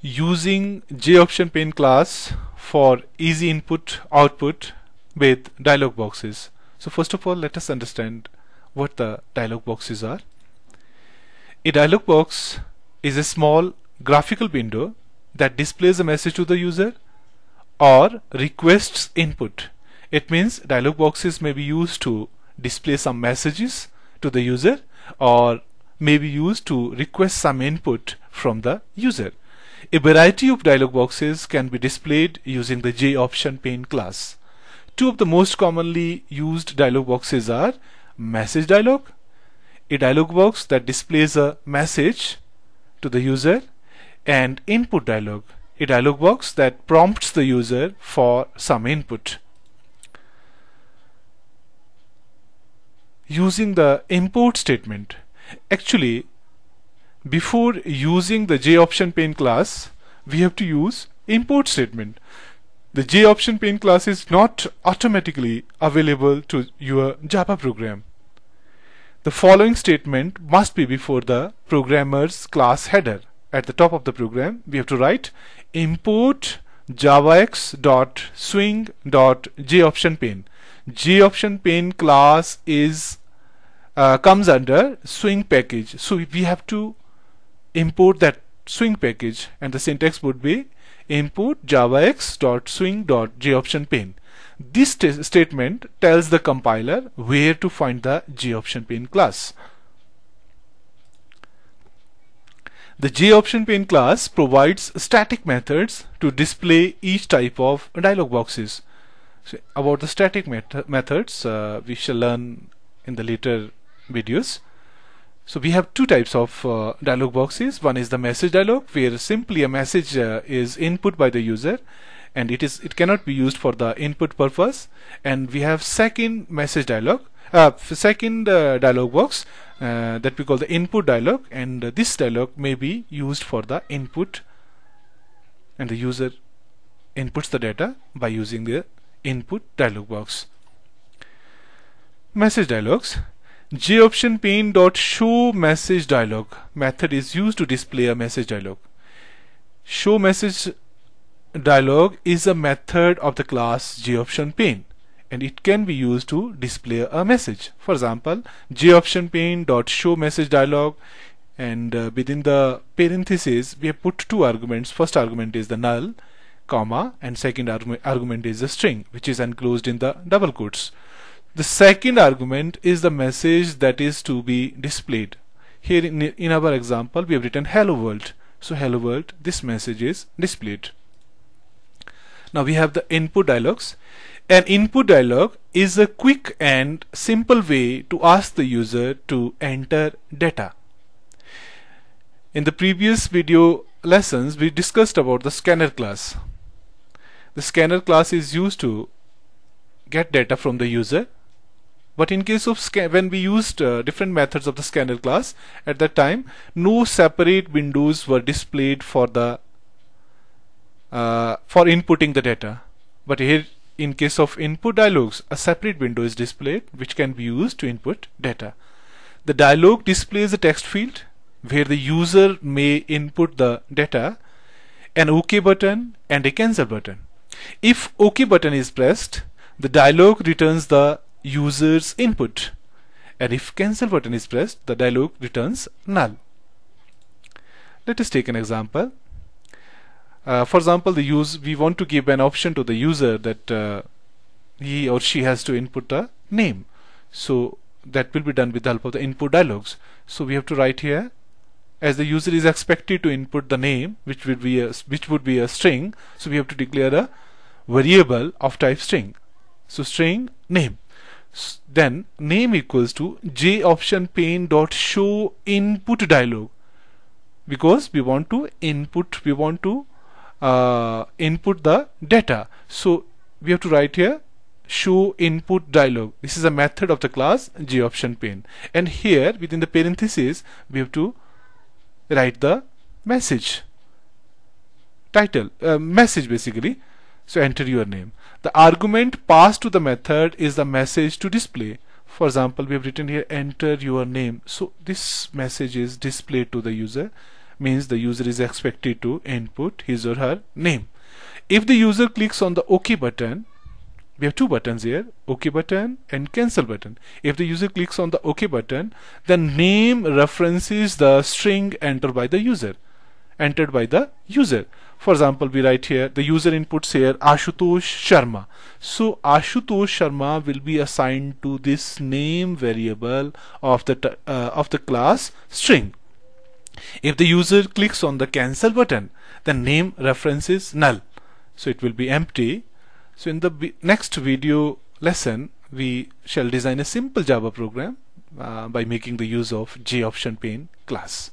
using jOptionPane class for easy input output with dialog boxes. So first of all, let us understand what the dialog boxes are. A dialog box is a small graphical window that displays a message to the user or requests input. It means dialog boxes may be used to display some messages to the user or may be used to request some input from the user. A variety of dialog boxes can be displayed using the jOptionPane class. Two of the most commonly used dialog boxes are message dialog, a dialog box that displays a message to the user, and input dialog, a dialog box that prompts the user for some input. Using the import statement. Actually, before using the jOptionPane class, we have to use import statement. The jOptionPane class is not automatically available to your Java program. The following statement must be before the programmer's class header. At the top of the program, we have to write import javax.swing.jOptionPane. jOptionPane class is comes under swing package, so we have to import that swing package, and the syntax would be import javax.swing.jOptionPane. This statement tells the compiler where to find the jOptionPane class. The jOptionPane class provides static methods to display each type of dialog boxes. So about the static methods we shall learn in the later videos. So we have two types of dialog boxes. One is the message dialog, where simply a message is input by the user and it cannot be used for the input purpose. And we have second message dialog, dialog box that we call the input dialog, and this dialog may be used for the input, and the user inputs the data by using the input dialog box. Message dialogs. jOptionPane.showMessage dialog method is used to display a message dialog. Show message dialog is a method of the class jOptionPane, and it can be used to display a message. For example, jOptionPane.showMessage dialog, and within the parentheses we have put two arguments. First argument is the null, comma, and second argument is the string, which is enclosed in the double quotes. The second argument is the message that is to be displayed. Here in our example we have written hello world. So hello world, this message is displayed. Now we have the input dialogs. An input dialog is a quick and simple way to ask the user to enter data. In the previous video lessons we discussed about the scanner class. The scanner class is used to get data from the user. But in case of when we used different methods of the scanner class, at that time no separate windows were displayed for the for inputting the data. But here in case of input dialogs, a separate window is displayed which can be used to input data. The dialog displays a text field where the user may input the data, an OK button and a cancel button. If OK button is pressed, the dialog returns the user's input, and if cancel button is pressed, the dialog returns null. Let us take an example. For example, we want to give an option to the user that he or she has to input a name. So that will be done with the help of the input dialogs. So we have to write here, as the user is expected to input the name, which would be a string. So we have to declare a variable of type string. So string name. Then name equals to jOptionPane.show input dialog, because we want to input the data. So we have to write here show input dialog. This is a method of the class jOptionPane, and here within the parentheses we have to write the message title, message basically. So enter your name. The argument passed to the method is the message to display. For example, we have written here enter your name. So this message is displayed to the user means the user is expected to input his or her name. If the user clicks on the OK button, we have two buttons here, OK button and cancel button. If the user clicks on the OK button, the name references the string entered by the user. For example, we write here, the user inputs here Ashutosh Sharma. So Ashutosh Sharma will be assigned to this name variable of the class string. If the user clicks on the cancel button, the name reference is null, so it will be empty. So in the next video lesson, we shall design a simple Java program by making the use of jOptionPane class.